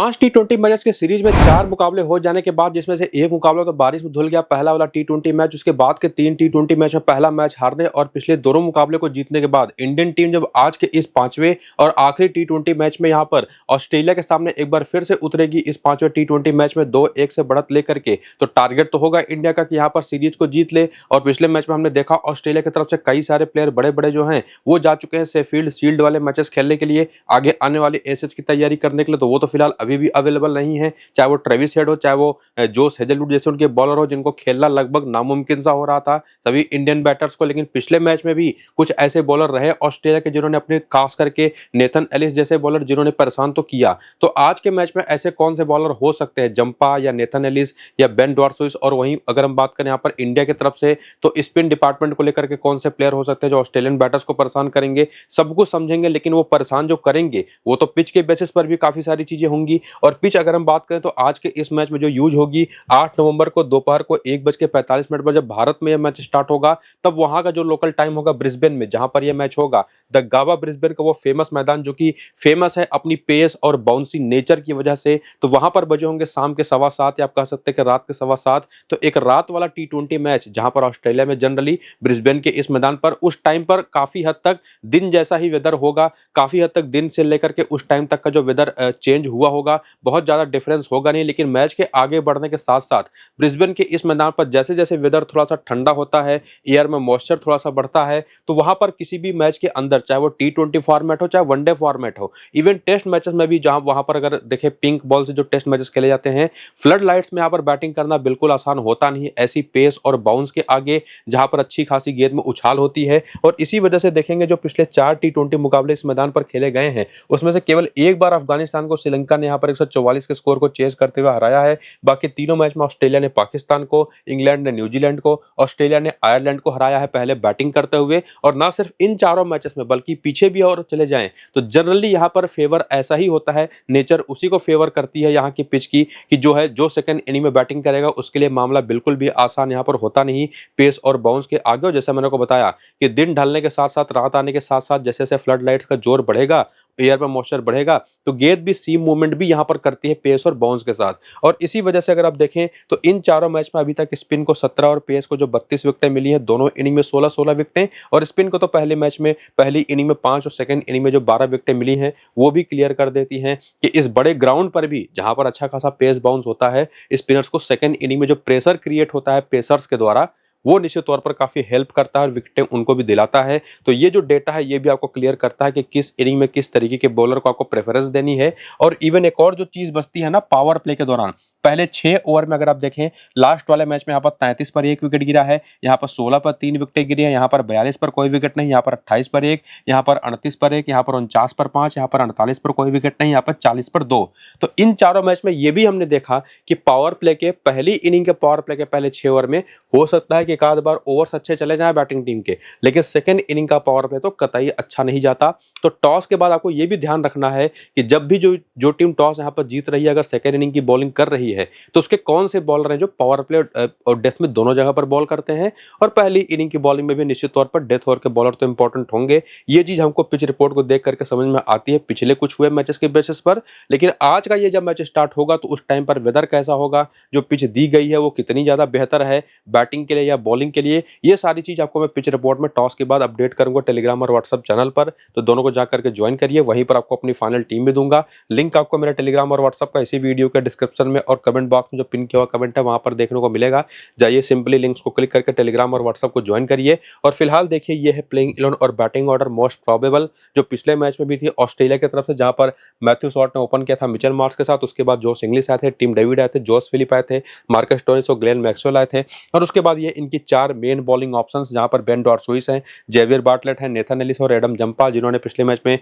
5 टी20 matches के series में 4 मुकाबले हो जाने के बाद जिसमें से एक मुकाबला तो बारिश में धुल गया, पहला वाला टी20 मैच। उसके बाद के 3 टी20 मैच में पहला मैच हारने और पिछले दोनों मुकाबले को जीतने के बाद इंडियन टीम जब आज के इस 5वें और आखिरी टी20 मैच में यहां पर ऑस्ट्रेलिया के सामने एक बार फिर से उतरेगी इस 5वें टी20 मैच में 2-1 से बढ़त लेकर के, तो टारगेट तो होगा इंडिया का कि यहां पर सीरीज को जीत ले। और पिछले मैच में हमने देखा ऑस्ट्रेलिया की तरफ से कई सारे प्लेयर बड़े बड़े जो हैं वो जा चुके हैं शेफील्ड शील्ड वाले मैचेस खेलने के लिए, आगे आने वाली एसेस की तैयारी करने के लिए, तो वो तो फिलहाल अभी भी अवेलेबल नहीं है। चाहे वो ट्रेविस हेड हो, चाहे वो जोश हेजलवुड जैसे उनके बॉलर हो जिनको खेलना लगभग नामुमकिन सा हो रहा था सभी इंडियन बैटर्स को। लेकिन पिछले मैच में भी कुछ ऐसे बॉलर रहे ऑस्ट्रेलिया के जिन्होंने अपने खास करके नेथन एलिस जैसे बॉलर जिन्होंने परेशान तो किया। तो आज के मैच में ऐसे कौन से बॉलर हो सकते हैं, जंपा या नेथन एलिस या बेन डॉर्सोइस? और वहीं अगर हम बात करें यहाँ पर इंडिया की तरफ से तो स्पिन डिपार्टमेंट को लेकर के कौन से प्लेयर हो सकते हैं जो ऑस्ट्रेलियन बैटर्स को परेशान करेंगे, सब कुछ समझेंगे। लेकिन वो परेशान जो करेंगे वो तो पिच के बेसिस पर भी काफी सारी चीजें होंगी। और पिच अगर हम बात करें तो आज के इस मैच में जो यूज होगी 8 नवंबर को दोपहर को 1:45 पर जब भारत में यह मैच स्टार्ट होगा, तब वहां का जो लोकल टाइम होगा ब्रिस्बेन में जहां पर यह मैच होगा, द गावा ब्रिस्बेन का वो फेमस मैदान जो कि फेमस है अपनी पेस और बाउंसी नेचर की वजह से, तो वहां पर बजे होंगे शाम के 7:15 या आप कह सकते हैं कि रात के 7:15। तो एक रात वाला टी20 मैच जहां पर ऑस्ट्रेलिया में जनरली ब्रिस्बेन के इस मैदान पर उस टाइम पर काफी हद तक दिन जैसा ही वेदर होगा, काफी हद तक दिन से लेकर के उस टाइम तक का जो वेदर चेंज हुआ होगा बहुत ज्यादा डिफरेंस होगा नहीं। लेकिन मैच के आगे बढ़ने के साथ साथ ब्रिस्बेन के इस मैदान पर जैसे जैसे वेदर थोड़ा सा ठंडा होता है, एयर में मॉइस्चर थोड़ा सा बढ़ता है, तो वहां पर किसी भी मैच के अंदर चाहे वो टी20 फॉर्मेट हो चाहे वनडे फॉर्मेट हो, इवन टेस्ट मैचेस में भी जहां वहां पर अगर देखें पिंक बॉल से जो टेस्ट मैचेस खेले जाते हैं, फ्लड लाइट्स में यहाँ पर बैटिंग करना बिल्कुल आसान होता नहीं है ऐसी पेस और बाउंस के आगे जहां पर अच्छी खासी गेंद में उछाल होती है। और इसी वजह से देखेंगे जो पिछले 4 टी20 मुकाबले इस मैदान पर खेले गए हैं उसमें से केवल एक बार अफगानिस्तान को श्रीलंका ने यहाँ पर 144 के स्कोर को चेस करते हुए हराया है। बाकी तीनों मैच में ऑस्ट्रेलिया ने पाकिस्तान को, इंग्लैंड ने न्यूजीलैंड को, ऑस्ट्रेलिया ने आयरलैंड को हराया है पहले बैटिंग करते हुए। और ना सिर्फ इन चारों मैचेस में बल्कि पीछे भी और चले जाएं तो जनरली यहाँ पर फेवर ऐसा ही होता है, नेचर उसी को फेवर करती है यहाँ की पिच की कि जो है जो सेकंड इनिंग में बैटिंग करेगा उसके लिए मामला बिल्कुल भी आसान यहाँ पर होता नहीं पेस और बाउंस के आगे। और जैसे मैंने को बताया कि दिन ढलने के साथ साथ रात आने के साथ साथ जैसे जैसे फ्लड लाइट्स का जोर बढ़ेगा, एयर में मॉइस्चर बढ़ेगा, तो गेंद भी सीम मूवमेंट भी यहाँ पर करती है पेस और बाउंस के साथ। और इसी वजह से अगर आप देखें तो इन चारों मैच में अभी तक स्पिन को 17 और पेस को जो 32 विकेटें मिली हैं, दोनों इनिंग में 16-16 विकेटें, और स्पिन को तो पहले मैच में पहली इनिंग में 5 और सेकंड इनिंग में जो 12 विकेटें मिली हैं वो भी क्लियर कर देती हैं कि इस बड़े ग्राउंड पर भी जहां पर अच्छा खासा पेस बाउंस होता है, स्पिनर्स को सेकंड इनिंग में जो प्रेशर क्रिएट होता है पेसर्स के द्वारा वो निश्चित तौर पर काफी हेल्प करता है और विकेटें उनको भी दिलाता है। तो ये जो डेटा है ये भी आपको क्लियर करता है कि किस इनिंग में किस तरीके के बॉलर को आपको प्रेफरेंस देनी है। और इवन एक और जो चीज बचती है ना पावर प्ले के दौरान, पहले 6 ओवर में अगर आप देखें लास्ट वाले मैच में यहाँ पर 33 पर 1 विकेट गिरा है, यहाँ पर 16 पर 3 विकेट गिरी है, यहाँ पर 42 पर कोई विकेट नहीं, यहाँ पर 28 पर 1, यहाँ पर 38 पर 1, यहाँ पर 49 पर 5, यहाँ पर 48 पर कोई विकेट नहीं, यहाँ पर 40 पर 2। तो इन चारों मैच में ये भी हमने देखा कि पावर प्ले के पहली इनिंग के पावर प्ले के पहले 6 ओवर में हो सकता है कि एक आध बार ओवर्स अच्छे चले जाएं बैटिंग टीम के, लेकिन सेकंड इनिंग का पावर प्ले तो कतई अच्छा नहीं जाता। तो टॉस के बाद आपको यह भी ध्यान रखना है कि जब भी जो टीम टॉस यहाँ पर जीत रही है अगर सेकंड इनिंग की बॉलिंग कर रही है तो उसके कौन से बॉलर हैं जो पावर प्ले और डेथ में दोनों जगह पर बॉल करते हैं। और पहली इनिंग की बॉलिंग में भी निश्चित तौर पर डेथ ओवर के बॉलर तो इंपॉर्टेंट होंगे। ये चीज हमको पिच रिपोर्ट को देख करके समझ में आती है पिछले कुछ हुए मैचेस के बेसिस पर। लेकिन आज का ये जब मैच स्टार्ट होगा तो उस टाइम पर वेदर कैसा होगा, जो पिच दी गई है वो कितनी ज्यादा बेहतर है बैटिंग के लिए या बॉलिंग के लिए, ये सारी चीज आपको मैं पिच रिपोर्ट में टॉस के बाद अपडेट करूंगा टेलीग्राम और व्हाट्सएप चैनल पर। तो दोनों को जाकर के ज्वाइन करिए, वहीं पर आपको अपनी फाइनल टीम भी दूंगा। लिंक आपको मेरे टेलीग्राम और व्हाट्सएप का इसी वीडियो के डिस्क्रिप्शन में और कमेंट बॉक्स में जो पिन किया हुआ कमेंट है वहां पर देखने को मिलेगा। जाइए सिंपली लिंक्स को क्लिक करके टेलीग्राम और व्हाट्सएप को ज्वाइन करिए। और फिलहाल देखिए ये है प्लेइंग 11 और बैटिंग ऑर्डर मोस्ट प्रोबेबल जो पिछले मैच में भी थी ऑस्ट्रेलिया की तरफ से, जहां पर मैथ्यू शॉर्ट ने ओपन किया था मिचेल मार्श के साथ, उसके बाद जोश इंग्लिश आए थे, टिम डेविड आए थे, जोस फिलिप आए थे, मार्कस स्टोइनिस और ग्लेन मैक्सवेल आए थे। और उसके बाद ये इनकी 4 मेन बॉलिंग ऑप्शंस जहां पर बेन डॉर्सोइस हैं, जेवियर बार्टलेट है, नेथन एलिस और एडम जंपा जिन्होंने पिछले मैच में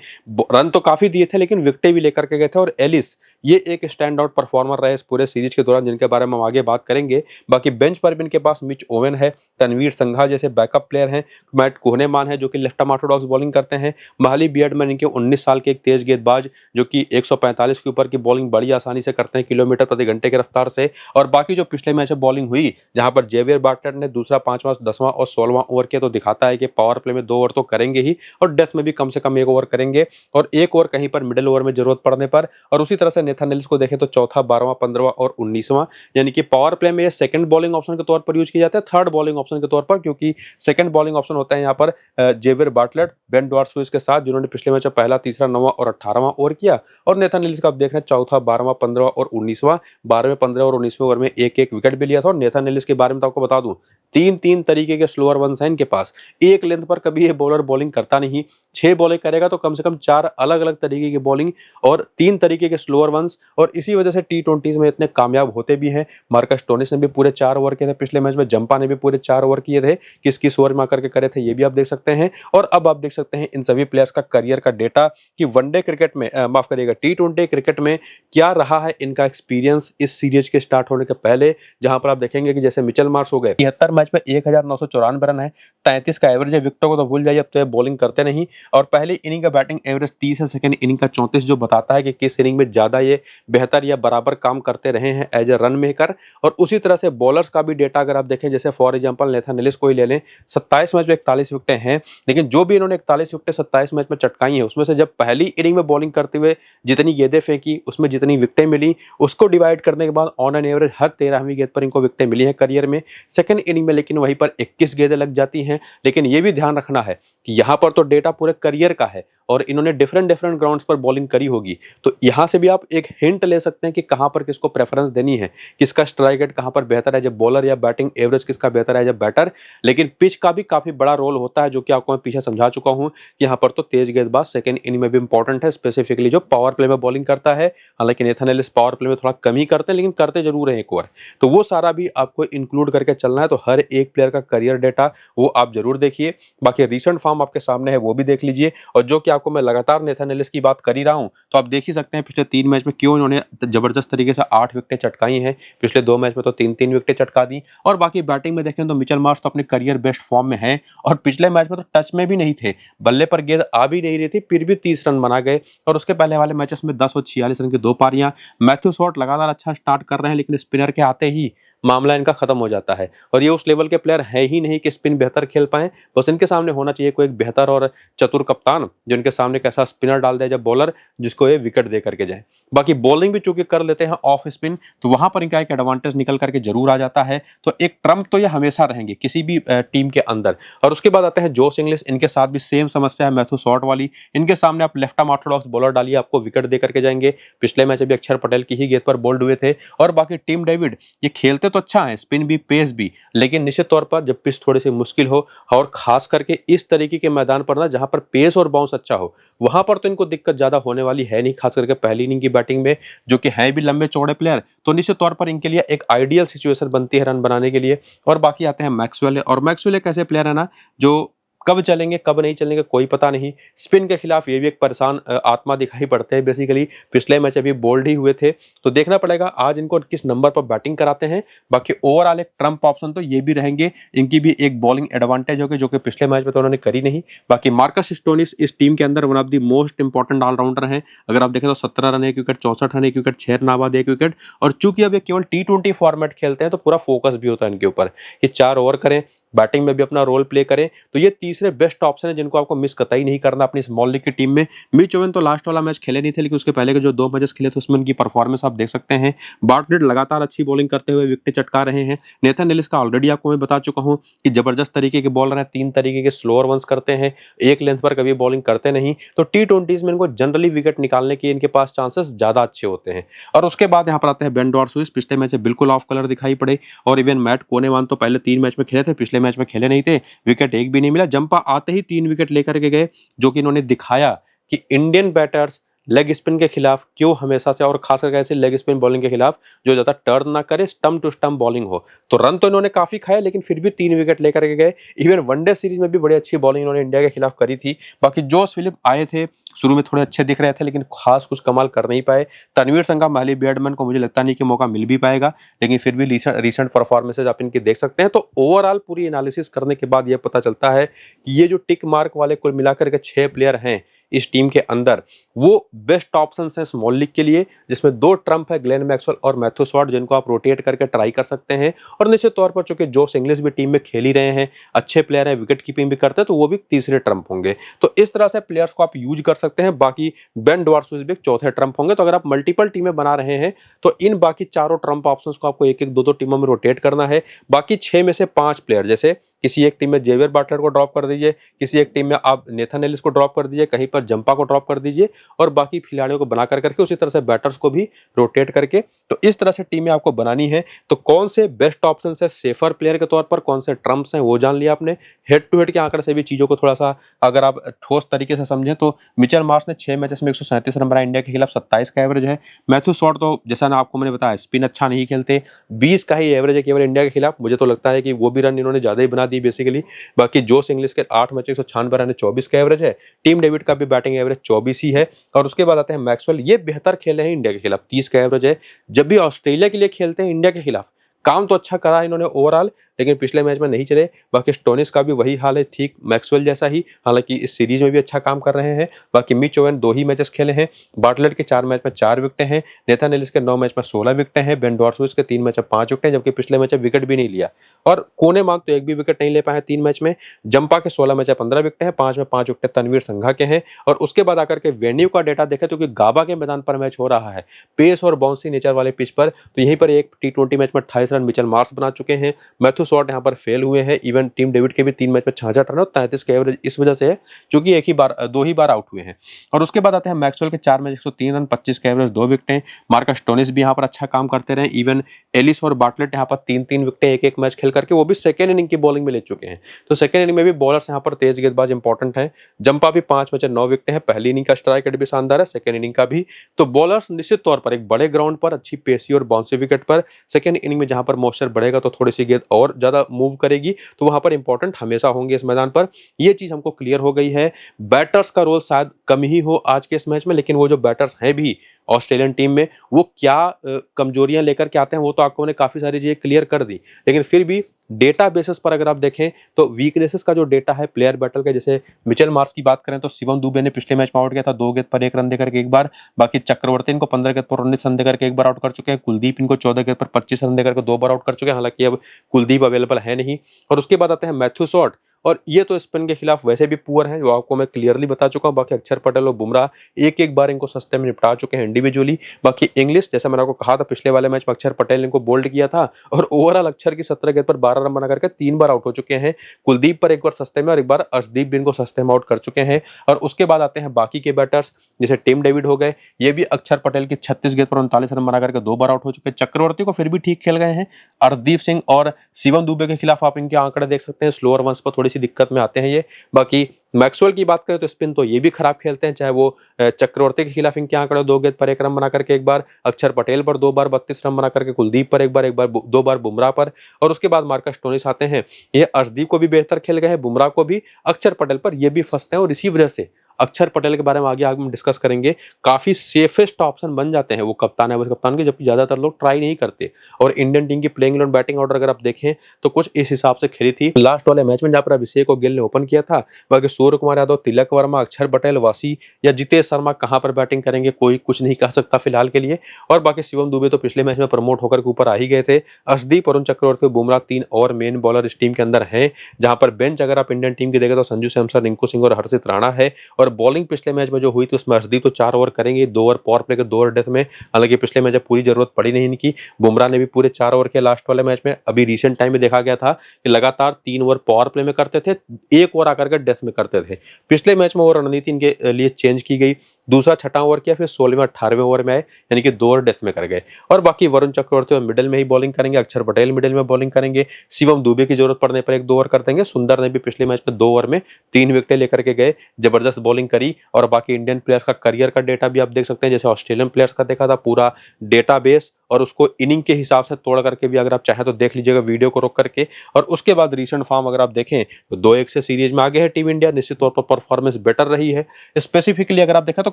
रन तो काफी दिए थे लेकिन विकेटें भी लेकर के गए थे। और एलिस ये एक स्टैंड आउट परफॉर्मर रहे इस पूरे पूरे सीरीज के दौरान, जिनके बारे में हम आगे बात करेंगे। बाकी बेंच पर भी इनके पास मिच ओवेन है, तनवीर संघा जैसे बैकअप प्लेयर हैं, मैट कोहनेमान है जो कि लेफ्ट आर्म ऑर्थोडॉक्स बॉलिंग करते हैं, माहली बियर्डमैन इनके 19 साल के एक तेज गेंदबाज जो कि 145 के ऊपर की बॉलिंग बड़ी आसानी से करते हैं किलोमीटर प्रति घंटे की रफ्तार से। और बाकी जो पिछले मैच में बॉलिंग हुई जहां पर जेवियर बाटलर ने दूसरा, 5वां, 10वां और 16वां ओवर किया, तो दिखाता है कि पावर प्ले में 2 ओवर तो करेंगे ही और डेथ में भी कम से कम 1 ओवर करेंगे और 1 ओवर कहीं पर मिडिल ओवर में जरूरत पड़ने पर। और उसी तरह से नेथन एलिस को देखें तो चौथा, 12वां, 15वां और 19वां, यानी कि पावर प्ले में ये सेकंड बॉलिंग ऑप्शन के तौर पर यूज किया जाता है, थर्ड बॉलिंग ऑप्शन के तौर पर, क्योंकि सेकंड बॉलिंग ऑप्शन होता है यहाँ पर जेवियर बाटलर, बेन डॉर्सुइस के साथ, जिन्होंने पिछले मैच में पहला, तीसरा, 9वां और 18वां ओवर किया। और नेथन एलिस का आप देख रहे हैं चौथा, 12वां, 15वां और 19वां, 12वें, 15वें और 19वें ओवर में एक एक विकेट भी लिया था। और नेथन एलिस के बारे में तो आपको बता दूं, 3-3 तरीके के स्लोअर वंस हैं इनके पास। एक लेंथ पर कभी ये बॉलर बॉलिंग करता नहीं, 6 बॉलिंग करेगा तो कम से कम 4 अलग अलग तरीके की बॉलिंग और 3 तरीके के स्लोअर वंस, और इसी वजह से टी20 में इतने कामयाब होते भी हैं। मार्कस स्टोनिस ने भी पूरे 4 ओवर किए थे पिछले मैच में, जंपा ने भी पूरे 4 ओवर किए थे, किस किस ओवर में आकर के करे थे ये भी आप देख सकते हैं। और अब आप देख सकते हैं इन सभी प्लेयर्स का करियर का डेटा कि वनडे क्रिकेट में, माफ करिएगा, टी20 क्रिकेट में क्या रहा है इनका एक्सपीरियंस इस सीरीज के स्टार्ट होने के पहले। जहां पर आप देखेंगे कि जैसे मिचेल मार्श हो गए, 73 मैच में 1994 रन है, 33 का एवरेज है, विकेटों को तो भूल जाइए, अब तो बॉलिंग करते नहीं। और पहली इनिंग का बैटिंग एवरेज 30 है, सेकंड इनिंग का 34, जो बताता है कि किस इनिंग में ज्यादा ये बेहतर या बराबर काम करते रहे हैं एज ए रन मेकर। और उसी तरह से बॉलर्स का भी डेटा अगर आप देखें, जैसे फॉर एग्जांपल नेथन एलिस को ही ले लें, 27 मैच में 41 विकेटें हैं, लेकिन जो भी इन्होंने 41 विकेटें 27 मैच में चटकाई हैं, उसमें से जब पहली इनिंग में बॉलिंग करते हुए जितनी गेंदें फेंकी, उसमें जितनी विकेटें मिली, उसको डिवाइड करने के बाद ऑन एन एवरेज हर 13वीं गेंद पर इनको विकेटें मिली हैं करियर में। सेकंड इनिंग में लेकिन वहीं पर 21 गेंदें लग जाती हैं। लेकिन ये भी ध्यान रखना है कि यहां पर तो डेटा पूरे करियर का है और इन्होंने डिफरेंट डिफरेंट ग्राउंड्स पर बॉलिंग करी होगी, तो यहां से भी आप एक हिंट ले सकते हैं कि कहां पर किसको प्रेफरेंस देनी है, किसका स्ट्राइक रेट कहां पर बेहतर है जब बॉलर, या बैटिंग एवरेज किसका बेहतर है जब बैटर। लेकिन पिच का भी काफी बड़ा रोल होता है, जो कि आपको मैं पीछे समझा चुका हूं कि यहां पर तो तेज गेंदबाज सेकंड इनिंग में भी इंपॉर्टेंट है, स्पेसिफिकली जो पावर प्ले में बॉलिंग करता है। हालांकि नेथन एलिस पावर प्ले में थोड़ा कम ही करते हैं, लेकिन करते जरूर है एक ओवर, तो वो सारा भी आपको इंक्लूड करके चलना है। तो हर एक प्लेयर का करियर डेटा वो आप जरूर देखिए, बाकी रिसेंट फॉर्म आपके सामने है वो भी देख लीजिए। और जो कि आपको मैं लगातार नेथन एलिस की बात कर ही रहा हूं, तो आप देख ही सकते हैं पिछले 3 मैच में क्यों इन्होंने जबरदस्त तरीके से 8 विकेटें चटकाई हैं, पिछले 2 मैच में तो 3-3 विकेटें चटका दी। और बाकी बैटिंग में देखें तो मिचेल मार्श तो अपने करियर बेस्ट फॉर्म में है, और पिछले मैच में तो टच में भी नहीं थे, बल्ले पर गेंद आ भी नहीं रही थी, फिर भी 30 रन बना गए। और उसके पहले वाले मैचेस में 10 और 46 रन की 2 पारियां। मैथ्यू शॉट लगातार अच्छा स्टार्ट कर रहे हैं, लेकिन स्पिनर के आते ही मामला इनका खत्म हो जाता है। और ये उस लेवल के प्लेयर है ही नहीं कि स्पिन बेहतर खेल पाए, बस इनके सामने होना चाहिए कोई एक बेहतर और चतुर कप्तान, जो इनके सामने कैसा स्पिनर डाल दे जब बॉलर, जिसको ये विकेट दे करके जाए। बाकी बॉलिंग भी चूंकि कर लेते हैं ऑफ स्पिन, तो वहां पर इनका एक एडवांटेज निकल करके जरूर आ जाता है। तो एक ट्रम्प तो ये हमेशा रहेंगे किसी भी टीम के अंदर। और उसके बाद आते हैं जोश इंग्लिश, इनके साथ भी सेम समस्या है मैथ्यू शॉट वाली। इनके सामने आप लेफ्ट आर्म ऑर्थोडॉक्स बॉलर डालिए, आपको विकेट दे करके जाएंगे। पिछले मैच भी अक्षर पटेल की ही गेंद पर बोल्ड हुए थे। और बाकी टिम डेविड, ये खेलते तो अच्छा है, स्पिन भी, पेस भी, लेकिन निश्चित तौर पर जब पिच थोड़ी सी मुश्किल हो, और खास करके इस तरीके के मैदान पर ना जहां पर पेस और बाउंस अच्छा हो, वहां पर तो इनको दिक्कत ज्यादा होने वाली है नहीं, खास करके पहली इनिंग की बैटिंग में, जो कि है भी लंबे चौड़े प्लेयर, तो निश्चित तौर पर इनके लिए एक आइडियल सिचुएशन बनती है रन बनाने के लिए। और बाकी आते हैं मैक्सवेल, और मैक्सवेल एक ऐसे प्लेयर है ना जो कब चलेंगे कब नहीं चलेंगे कोई पता नहीं। स्पिन के खिलाफ ये भी एक परेशान आत्मा दिखाई पड़ते हैं बेसिकली। पिछले मैच अभी बोल्ड ही हुए थे, तो देखना पड़ेगा आज इनको किस नंबर पर बैटिंग कराते हैं। बाकी ओवरऑल एक ट्रम्प ऑप्शन तो ये भी रहेंगे, इनकी भी एक बॉलिंग एडवांटेज होगी, जो कि पिछले मैच में तो उन्होंने करी नहीं। बाकी मार्कस स्टोनिस इस टीम के अंदर one of the most important allrounder हैं। अगर आप देखें तो 17 run 1 wicket, 64 run 1 wicket, 6 run आबाद 1 विकेट। और चूंकि अब ये केवल टी20 फॉर्मेट खेलते हैं, तो पूरा फोकस भी होता है इनके ऊपर कि 4 ओवर करें, बैटिंग में भी अपना रोल प्ले करें। तो ये तीसरे बेस्ट ऑप्शन है जिनको आपको मिस कतई नहीं करना अपनी स्मॉल लीग की टीम में। मिच ओवेन तो लास्ट वाला मैच खेले नहीं थे, लेकिन उसके पहले के जो 2 मैचेस खेले थे उसमें उनकी परफॉर्मेंस आप देख सकते हैं। बार्टलेट लगातार अच्छी बॉलिंग करते हुए विकेट चटका रहे हैं। नेथन एलिस का ऑलरेडी आपको मैं बता चुका हूं कि जबरदस्त तरीके के बॉलर हैं, 3 तरीके के स्लोअर वंस करते हैं, एक लेंथ पर कभी बॉलिंग करते नहीं। तो टी20 में इनको जनरली विकेट निकालने के इनके पास चांसेस ज्यादा अच्छे होते हैं। और उसके बाद यहाँ पर आते हैं बेन डॉर्सुइस, पिछले मैच में बिल्कुल ऑफ कलर दिखाई पड़े। और इवन मैट कोनेमान तो पहले 3 मैच में खेले थे, पिछले मैच में खेले नहीं थे, विकेट एक भी नहीं मिला। जंपा आते ही 3 विकेट लेकर के गए, जो कि इन्होंने दिखाया कि इंडियन बैटर्स लेग स्पिन के खिलाफ क्यों हमेशा से, और खास करके ऐसे लेग स्पिन बॉलिंग के खिलाफ जो ज्यादा टर्न ना करे, स्टंप टू स्टंप बॉलिंग हो। तो रन तो इन्होंने काफी खाए लेकिन फिर भी 3 विकेट लेकर के गए। इवन वनडे सीरीज में भी बड़ी अच्छी बॉलिंग इन्होंने इंडिया के खिलाफ करी थी। बाकी जोश फिलिप आए थे, शुरू में थोड़े अच्छे दिख रहे थे लेकिन खास कुछ कमाल कर नहीं पाए। तनवीर संघा, माली बैडमैन को मुझे लगता नहीं कि मौका मिल भी पाएगा, लेकिन फिर भी रिसेंट परफॉर्मेंसेज आप इनकी देख सकते हैं। तो ओवरऑल पूरी एनालिसिस करने के बाद यह पता चलता है कि ये जो टिक मार्क वाले कुल मिलाकर के 6 प्लेयर हैं इस टीम के अंदर, वो बेस्ट ऑप्शन है स्मॉल लीग के लिए, जिसमें 2 ट्रम्प है, ग्लेन मैक्सवेल और मैथ्यू स्वॉट, जिनको आप रोटेट करके ट्राई कर सकते हैं। और निश्चित तौर पर चूंकि जोश इंग्लिश भी टीम में खेल ही रहे हैं, अच्छे प्लेयर हैं, विकेट कीपिंग भी करते हैं, तो वो भी तीसरे ट्रम्प होंगे। तो इस तरह से प्लेयर्स को आप यूज कर सकते हैं। बाकी बेन डॉर्सविस भी चौथे ट्रम्प होंगे। तो अगर आप मल्टीपल टीमें बना रहे हैं तो इन बाकी चारों ट्रम्प ऑप्शंस को आपको 1-1, 2-2 टीमों में रोटेट करना है। बाकी 6 में से 5 प्लेयर, जैसे किसी एक टीम में जेवियर बाटलर को ड्रॉप कर दीजिए, किसी एक टीम में आप नेथन एलिस को ड्रॉप कर दीजिए, कहीं पर जंपा को ड्रॉप कर दीजिए, और बाकी खिलाड़ियों को बना करके उसी तरह से बैटर्स को भी रोटेट करके, तो इस तरह से टीमें आपको बनानी है। तो कौन से बेस्ट ऑप्शन है सेफर प्लेयर के तौर पर, कौन से ट्रम्प्स हैं वो जान लिया आपने। हेड टू हेड के आंकड़े से भी चीजों को थोड़ा सा अगर आप ठोस तरीके से समझें तो मिचेल मार्श ने 6 मैचेस में 137 रन बनाए, इंडिया के खिलाफ 27 का एवरेज है। मैथ्यू स्वॉट तो जैसा ना आपको मैंने बताया स्पिन अच्छा नहीं खेलते, 20 का ही एवरेज है केवल इंडिया के खिलाफ। मुझे तो लगता है कि वो भी रन इन्होंने ज्यादा ही बना दी बेसिकली। बाकी जोश इंग्लिश के 8 मैच 196 रन, 24 का एवरेज है। टीम डेविड का भी बैटिंग एवरेज 24 ही है। और उसके बाद आते हैं मैक्सवेल, ये बेहतर खेले हैं इंडिया के खिलाफ, 30 का एवरेज है। जब भी ऑस्ट्रेलिया के लिए खेलते हैं इंडिया के खिलाफ, काम तो अच्छा करा इन्होंने ओवरऑल, लेकिन पिछले मैच में नहीं चले। बाकी स्टोनिस का भी वही हाल है, ठीक मैक्सवेल जैसा ही, हालांकि इस सीरीज में भी अच्छा काम कर रहे हैं। बाकी मिच ओवेन 2 ही मैचेस खेले हैं, बाटलर के 4 मैच में 4 विकेटें हैं, नेथन एलिस के 9 मैच में 16 विकेटें हैं, बेन डॉर्सविस के 3 मैच में 5 विकेटें, जबकि पिछले मैच में विकेट भी नहीं लिया। और कोने मान तो एक भी विकेट नहीं ले पाए 3 मैच में। जंपा के 16 मैच में 15 विकेटें हैं, 5 में 5 विकेट तनवीर संघा के हैं। और उसके बाद आकर के वेन्यू का डेटा देखें तो गाबा के मैदान पर मैच हो रहा है, पेस और बाउंसी नेचर वाले पिच पर, तो यहीं पर एक T20 मैच में 28 रन मिचेल मार्श बना चुके हैं। मैथ्यू स्वॉट यहाँ पर फेल हुए हैं। इवन टीम डेविड के भी 3 मैच में 66 रन और 33 का एवरेज इस वजह से है क्योंकि 2 ही बार आउट हुए हैं। और उसके बाद आते हैं मैक्सवेल के 4 मैच 103 रन, 25 का एवरेज, 2 विकेटें। मार्कस स्टोनिस भी यहाँ पर अच्छा काम करते रहे। इवन एलिस और बाटलेट यहाँ पर 3-3 विकेटें एक मैच खेल करके वो भी सेकेंड इनिंग की बॉलिंग में ले चुके हैं। तो सेकेंड इनिंग में भी बॉलर्स यहाँ पर तेज गेंदबाज इंपॉर्टेंट है। जंपा भी 5 मैच 9 विकेटें हैं, पहली इनिंग का स्ट्राइक रेट भी शानदार है, सेकेंड इनिंग का भी। तो बॉलर्स निश्चित तौर पर एक बड़े ग्राउंड पर अच्छी पेसी और बाउंसी विकेट पर सेकेंड इनिंग में जहां पर मॉइस्चर बढ़ेगा तो थोड़ी सी गेंद और ज्यादा मूव करेगी, तो वहां पर इंपॉर्टेंट हमेशा होंगे इस मैदान पर। यह चीज हमको क्लियर हो गई है। बैटर्स का रोल शायद कम ही हो आज के इस मैच में, लेकिन वो जो बैटर्स हैं भी ऑस्ट्रेलियन टीम में, वो क्या कमजोरियां लेकर के आते हैं वो तो आपको मैंने काफी सारी चीजें क्लियर कर दी। लेकिन फिर भी डेटा बेसिस पर अगर आप देखें तो वीकनेसेस का जो डेटा है प्लेयर बैटल का, जैसे मिचेल मार्श की बात करें तो शिवम दुबे ने पिछले मैच में आउट किया था 2 गेंद पर 1 रन देकर के एक बार। बाकी चक्रवर्ती इनको 15 गेंद पर 19 रन देकर के एक बार आउट कर चुके हैं। कुलदीप इनको 14 गेंद पर 25 रन देकर के 2 बार आउट कर चुके हैं, हालांकि अब कुलदीप अवेलेबल है नहीं। और उसके बाद आते हैं मैथ्यू स्वॉट, और ये तो स्पिन के खिलाफ वैसे भी पुअर हैं, जो आपको मैं क्लियरली बता चुका हूं। बाकी अक्षर पटेल और बुमराह एक बार इनको सस्ते में निपटा चुके हैं इंडिविजुअली। बाकी इंग्लिश, जैसा मैंने आपको कहा था पिछले वाले मैच में अक्षर पटेल ने इनको बोल्ड किया था, और ओवरऑल अक्षर की 17 गेंद पर 12 रन बना करके 3 बार आउट हो चुके हैं। कुलदीप पर एक बार सस्ते में और एक बार अर्शदीप भी इनको सस्ते में आउट कर चुके हैं। और उसके बाद आते हैं बाकी के बैटर्स, जैसे टीम डेविड हो गए, ये भी अक्षर पटेल की 36 गेंद पर 39 रन बना करके 2 बार आउट हो चुके हैं। चक्रवर्ती को फिर भी ठीक खेल गए हैं। अर्शदीप सिंह और शिवम दुबे के खिलाफ आप इनके आंकड़े देख सकते हैं, स्लोअर वंस पर थोड़ी सी दिक्कत में आते हैं ये। बाकी मैक्सवेल की बात करें तो स्पिन तो ये भी खराब खेलते हैं, चाहे वो चक्रवर्ती के खिलाफ इनके आंकड़े 2 गेंद पर 1 रन बना करके एक बार, अक्षर पटेल पर 2 बार 32 रन बना करके, कुलदीप पर एक बार 2 बार बुमराह पर। और उसके बाद मार्कस स्टोनिस आते हैं, ये अर्शदीप को भी बेहतर खेल गए हैं, बुमराह को भी, अक्षर पटेल पर ये भी फंसते हैं। और इसी वजह से अक्षर पटेल के बारे में आगे हम डिस्कस करेंगे, काफी सेफेस्ट ऑप्शन बन जाते हैं वो कप्तान है, कप्तान के, जबकि ज्यादातर लोग ट्राई नहीं करते। और इंडियन टीम की प्लेइंग इलेवन बैटिंग ऑर्डर अगर आप देखें तो कुछ इस हिसाब से खेली थी लास्ट वाले मैच में, जहां पर अभिषेक और गिल ने ओपन किया था। बाकी सूर्य कुमार यादव, तिलक वर्मा, अक्षर पटेल, वासी या जितेश शर्मा कहां पर बैटिंग करेंगे कोई कुछ नहीं कह सकता फिलहाल के लिए। और बाकी शिवम दुबे तो पिछले मैच में प्रमोट होकर के ऊपर आ ही गए थे। अर्शदीप, वरुण चक्रवर्ती, बुमराह 3 और मेन बॉलर इस टीम के अंदर हैं, जहां पर बेंच अगर आप इंडियन टीम की देखें तो संजू सैमसन, रिंकू सिंह और हर्षित राणा है। और बॉलिंग पिछले मैच में जो हुई थी उसमें अर्शदीप तो 4 ओवर करेंगे, 2 ओवर पावर प्ले के, 2 ओवर डेथ में, हालांकि पिछले मैच में पूरी जरूरत पड़ी नहीं इनकी। बुमराह ने भी पूरे 4 ओवर के लास्ट वाले मैच में। अभी रिसेंट टाइम में देखा गया था कि लगातार 3 ओवर पावर प्ले में करते थे, 1 ओवर आकर के डेथ में करते थे। पिछले मैच में वो रणनीति इनके लिए चेंज की गई, दूसरा 6वां ओवर किया, फिर 16वें 18वें ओवर में आए, यानी कि 2 ओवर डेथ में कर गए। और बाकी वरुण चक्रवर्ती मिडिल में ही बॉलिंग करेंगे, अक्षर पटेल मिडिल में बॉलिंग करेंगे, शिवम दुबे की जरूरत पड़ने पर 1-2 ओवर कर देंगे। सुंदर ने भी पिछले मैच में 2 ओवर में 3 विकेटें लेकर के गए, जबरदस्त बॉलिंग बॉलिंग करी। और बाकी इंडियन प्लेयर्स का करियर का डेटा भी आप देख सकते हैं, जैसे ऑस्ट्रेलियन प्लेयर्स का देखा था पूरा डेटाबेस, और उसको इनिंग के हिसाब से तोड़ करके भी अगर आप चाहें तो देख लीजिएगा वीडियो को रोक करके। और उसके बाद रीसेंट फॉर्म अगर आप देखें तो 2-1 से सीरीज में आगे है टीम इंडिया, निश्चित तौर पर परफॉर्मेंस बेटर रही है। स्पेसिफिकली अगर आप देखें तो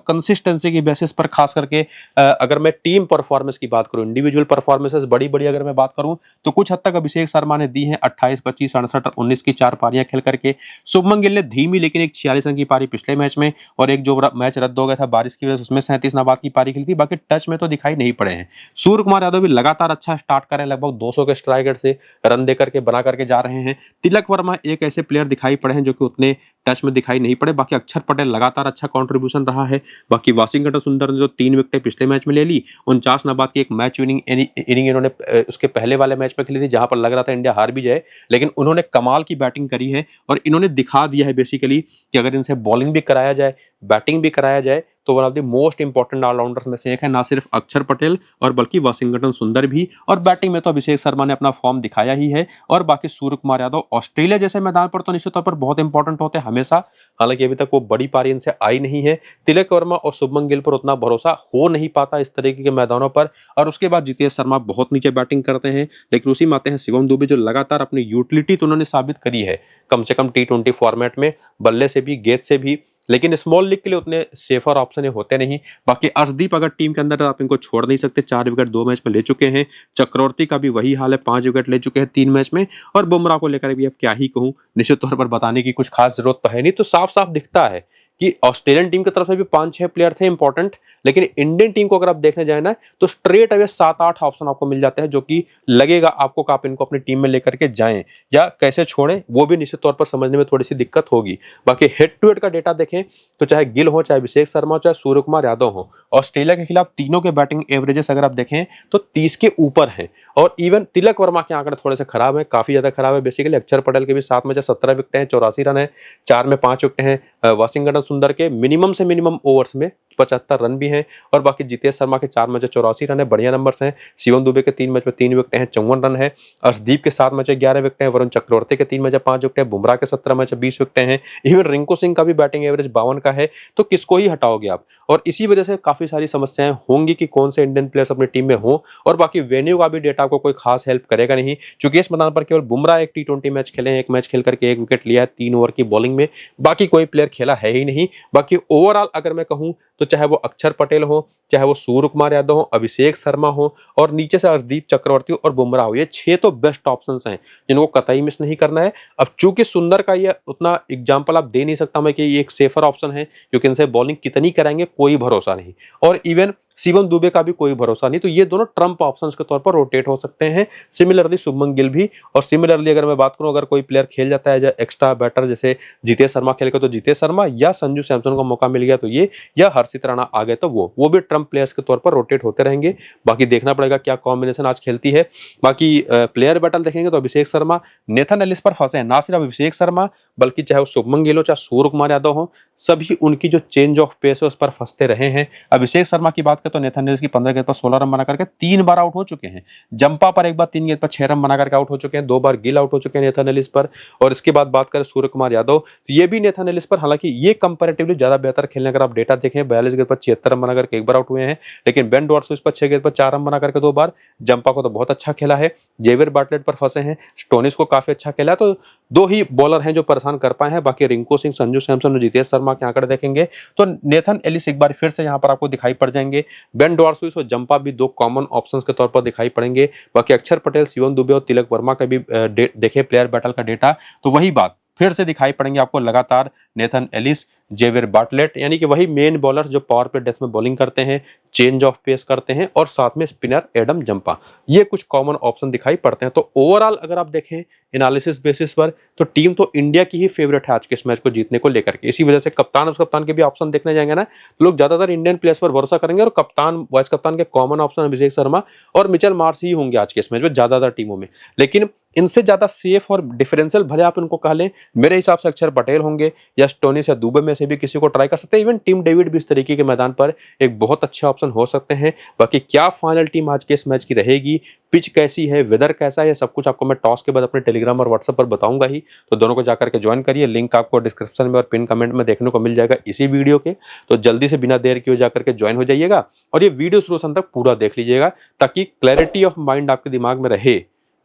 कंसिस्टेंसी की बेसिस पर खास करके अगर मैं टीम परफॉर्मेंस की बात करूं, इंडिविजुअल परफॉर्मेंसेस बड़ी बड़ी अगर मैं बात करूं तो कुछ हद तक अभिषेक शर्मा ने दी है 28, 25, 68 और 19 की 4 पारियां खेल करके। शुभमन गिल ने धीमी लेकिन एक 46 रन की पारी पिछले मैच में, और एक जो मैच रद्द हो गया था बारिश की वजह से उसमें 37 नाबाद की पारी खेली थी। बाकी टच में तो दिखाई नहीं पड़े हैं। सूर्य कुमार यादव भी लगातार अच्छा स्टार्ट कर रहे हैं, लगभग 200 के स्ट्राइक रेट से रन दे करके बना करके जा रहे हैं। तिलक वर्मा एक ऐसे प्लेयर दिखाई पड़े हैं जो कि उतने टच में दिखाई नहीं पड़े। बाकी अक्षर पटेल लगातार अच्छा कंट्रीब्यूशन रहा है। बाकी वाशिंगटन सुंदर ने जो 3 विकेटें पिछले मैच में ले ली, 49 नाबाद की एक मैच विनिंग इनिंग इन्होंने उसके पहले वाले मैच में खेली थी जहां पर लग रहा था इंडिया हार भी जाए, लेकिन उन्होंने कमाल की बैटिंग करी है और इन्होंने दिखा दिया है बेसिकली कि अगर इनसे बॉलिंग भी कराया जाए, बैटिंग भी कराया जाए तो one of the most important allrounders में से एक है, ना सिर्फ अक्षर पटेल और बल्कि वाशिंगटन सुंदर भी। और बैटिंग में तो अभिषेक शर्मा ने अपना फॉर्म दिखाया ही है। और बाकी सूर्य कुमार यादव ऑस्ट्रेलिया जैसे मैदान पर तो निश्चित तौर पर बहुत इंपॉर्टेंट होते हैं हमेशा, हालांकि अभी तक वो बड़ी पारी इनसे आई नहीं है। तिलक वर्मा और शुभमन गिल पर उतना भरोसा हो नहीं पाता इस तरीके के मैदानों पर। और उसके बाद जितेश शर्मा बहुत नीचे बैटिंग करते हैं, लेकिन उसी में आते हैं शिवम दुबे जो लगातार अपनी यूटिलिटी तो उन्होंने साबित करी है, कम से कम T20 फॉर्मेट में, बल्ले से भी गेंद से भी, लेकिन स्मॉल लीग के लिए उतने सेफर ऑप्शन होते नहीं। बाकी अर्शदीप अगर टीम के अंदर आप इनको छोड़ नहीं सकते, 4 विकेट 2 मैच में ले चुके हैं। चक्रवर्ती का भी वही हाल है, 5 विकेट ले चुके हैं 3 मैच में। और बुमराह को लेकर भी अब क्या ही कहूं, निश्चित तौर पर बताने की कुछ खास जरूरत तो है नहीं। तो साफ साफ दिखता है कि ऑस्ट्रेलियन टीम की तरफ से भी 5-6 प्लेयर थे इंपॉर्टेंट, लेकिन इंडियन टीम को अगर आप देखने जाए ना तो स्ट्रेट अवे 7-8 ऑप्शन आपको मिल जाते हैं, जो कि लगेगा आपको कि आप इनको अपनी टीम में लेकर के जाएं या कैसे छोड़ें, वो भी निश्चित तौर पर समझने में थोड़ी सी दिक्कत होगी। बाकी हेड टू हेड का डेटा देखें तो चाहे गिल हो, चाहे अभिषेक शर्मा हो, चाहे सूर्य कुमार यादव हो, ऑस्ट्रेलिया के खिलाफ तीनों के बैटिंग एवरेजेस अगर आप देखें तो 30 के ऊपर हैं। और इवन तिलक वर्मा के आंकड़े थोड़े से खराब है, काफी ज्यादा खराब है। बेसिकली अक्षर पटेल के भी 7 में 17 विकेट हैं, 84 रन है, 4 में 5 विकेट हैं। वाशिंगटन सुंदर के मिनिमम से मिनिमम ओवर्स में 75 रन भी हैं। और बाकी जितेश शर्मा के 4 मैच 84 रन है, बढ़िया नंबर्स हैं। शिवम दुबे के 3 मैच में 3 विकेट हैं, 54 रन है। अर्शदीप के 7 मैच 11 विकेट हैं। वरुण चक्रवर्ती के 3 मैच 5 विकेट हैं। बुमराह के 17 मैच 20 विकेट हैं। इवन रिंकू सिंह का भी बैटिंग एवरेज 52 का है। तो किसको ही हटाओगे आप? और इसी वजह से काफी सारी समस्याएं होंगी कि कौन से इंडियन प्लेयर्स अपनी टीम में हो। और बाकी वेन्यू का भी डेटा आपको कोई खास हेल्प करेगा नहीं, क्योंकि इस मैदान पर केवल बुमराह एक T20 मैच खेले हैं, एक मैच खेल करके 1 विकेट लिया है 3 ओवर की बॉलिंग में, बाकी कोई प्लेयर खेला है ही नहीं। बाकी ओवरऑल अगर मैं कहूं तो चाहे वो अक्षर पटेल हो, चाहे वो सूर्य कुमार यादव हो, अभिषेक शर्मा हो, और नीचे से अर्शदीप चक्रवर्ती और बुमराह हो, ये 6 तो बेस्ट ऑप्शंस हैं जिनको कतई मिस नहीं करना है। अब चूंकि सुंदर का ये उतना एग्जांपल आप दे नहीं सकता मैं कि ये एक सेफर ऑप्शन है, क्योंकि इनसे बॉलिंग कितनी कराएंगे कोई भरोसा नहीं, और इवन शिवम दुबे का भी कोई भरोसा नहीं। तो ये दोनों ट्रम्प ऑप्शंस के तौर पर रोटेट हो सकते हैं। सिमिलरली शुभमन गिल भी, और सिमिलरली अगर मैं बात करूं अगर कोई प्लेयर खेल जाता है एक्स्ट्रा बैटर, जैसे जितेश शर्मा खेल गए तो जितेश शर्मा, या संजू सैमसन को मौका मिल गया तो ये, या हर्षित राणा आ गए तो वो भी ट्रम्प प्लेयर्स के तौर पर रोटेट होते रहेंगे। बाकी देखना पड़ेगा क्या कॉम्बिनेशन आज खेलती है। बाकी प्लेयर बैटल देखेंगे तो अभिषेक शर्मा नेथन एलिस पर फंसे हैं, ना सिर्फ अभिषेक शर्मा बल्कि चाहे वो शुभमन गिल हो, चाहे सूर्य कुमार यादव हो, सभी उनकी जो चेंज ऑफ पेस है उस पर फंसते रहे हैं। अभिषेक शर्मा की बात करें तो नेथन एलिस की 15 गेंद पर 16 रन बना करके 3 बार आउट हो चुके हैं। जंपा पर एक बार 3 गेंद पर 6 रन बना करके आउट हो चुके हैं, 2 बार गिल आउट हो चुके हैं नेथन एलिस पर। और इसके बाद बात करें सूर्य कुमार यादव तो ये भी नेथन एलिस पर, हालांकि ये कंपैरेटिवली ज्यादा बेहतर खेलने अगर आप डेटा देखें, 42 गेंद पर 76 रन बना करके 1 बार आउट हुए हैं, लेकिन बेन डॉर्सो पर 6 गेंद पर 4 रन बना करके 2 बार। जंपा को तो बहुत अच्छा खेला है। जेवियर बार्टलेट पर फंसे हैं, स्टोनिस को काफी अच्छा खेला, तो 2 ही बॉलर हैं जो परेशान कर पाए हैं। बाकी रिंकू सिंह, संजू सैमसन और जितेश शर्मा के आंकड़े देखेंगे तो नेथन एलिस एक बार फिर से यहाँ पर आपको दिखाई पड़ जाएंगे। बेन डॉर्सो और जंपा भी 2 कॉमन ऑप्शंस के तौर पर दिखाई पड़ेंगे। बाकी अक्षर पटेल, शिवम दुबे और तिलक वर्मा का भी देखे प्लेयर बैटल का डेटा तो वही बात फिर से दिखाई पड़ेंगे आपको लगातार। नेथन एलिस, जेवियर बार्टलेट, यानी कि वही मेन बॉलर जो पावर प्ले डेथ में बॉलिंग करते हैं, चेंज ऑफ पेस करते हैं, और साथ में स्पिनर एडम जंपा, ये कुछ कॉमन ऑप्शन दिखाई पड़ते हैं। तो ओवरऑल अगर आप देखें एनालिसिस बेसिस पर तो टीम तो इंडिया की ही फेवरेट है आज के इस मैच को जीतने को लेकर के। इसी वजह से कप्तान और कप्तान के भी ऑप्शन देखने जाएंगे ना, लोग ज्यादातर इंडियन प्लेयर्स पर भरोसा करेंगे, और कप्तान, वाइस कप्तान के कॉमन ऑप्शन अभिषेक शर्मा और मिचेल मार्श ही होंगे आज के इस मैच में ज्यादातर टीमों में। लेकिन इनसे ज्यादा सेफ और डिफरेंशियल भले आप इनको कह लें, मेरे हिसाब से अक्षर पटेल होंगे या स्टोनिस या दुबे में से से भी किसी को ट्राई कर सकते हैं। इवन टीम डेविड भी इस तरीके के मैदान पर एक बहुत अच्छा ऑप्शन हो सकते हैं। बाकी क्या फाइनल टीम आज के इस मैच की रहेगी, पिच कैसी है, वेदर कैसा है, सब कुछ आपको मैं टॉस के बाद अपने टेलीग्राम और व्हाट्सएप पर बताऊंगा ही। तो दोनों को जाकर के ज्वाइन करिए, लिंक आपको डिस्क्रिप्शन में और पिन कमेंट में देखने को मिल जाएगा इसी वीडियो के। तो जल्दी से बिना देर किए जाकर के ज्वाइन हो जाइएगा और ये वीडियो शुरू से अंत तक पूरा देख लीजिएगा, ताकि क्लैरिटी ऑफ माइंड आपके दिमाग में रहे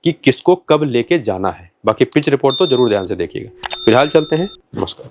कि किसको कब लेके जाना है। बाकी पिच रिपोर्ट तो जरूर ध्यान से देखिएगा। फिलहाल चलते हैं, नमस्कार।